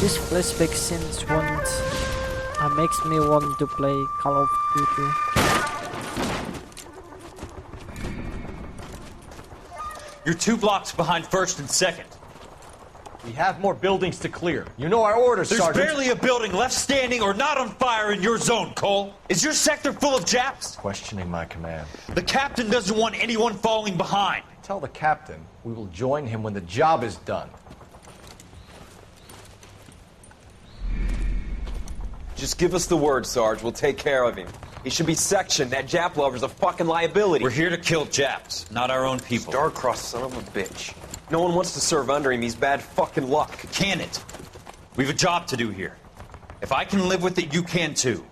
This flashback scenes makes me want to play Call of Duty. You're 2 blocks behind 1st and 2nd. We have more buildings to clear. You know our orders, There's Sergeant. barely a building left standing or not on fire in your zone, Cole. Is your sector full of Japs? Questioning my command. The captain doesn't want anyone falling behind. Tell the captain we will join him when the job is done. Just give us the word, Sarge. We'll take care of him. He should be sectioned. That Jap lover's a fucking liability. We're here to kill Japs, not our own people. Star-crossed son of a bitch. No one wants to serve under him. He's bad fucking luck. Can it? We've a job to do here. If I can live with it, you can too.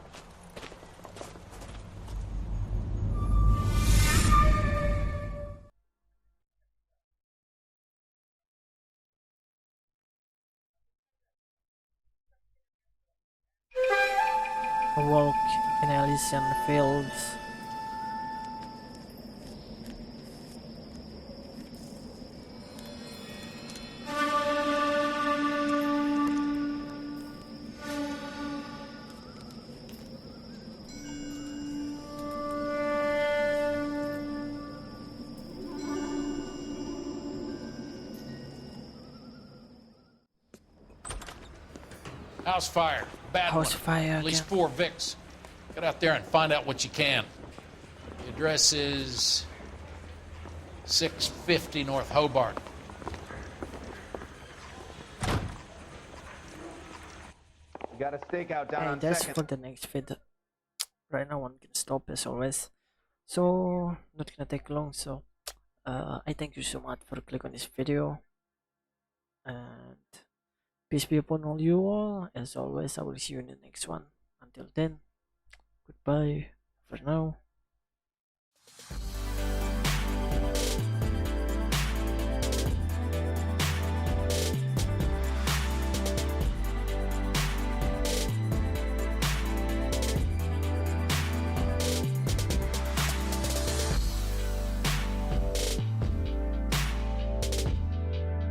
A walk in Elysian Fields. House fire. Bad House one. fire At least again. 4 Vicks. Get out there and find out what you can. The address is 650 North Hobart. You got a stakeout down on And that's second. for the next vid. Right now I'm gonna stop as always. So not gonna take long, so I thank you so much for clicking on this video. And peace be upon all you all. As always, I will see you in the next one. Until then, goodbye for now.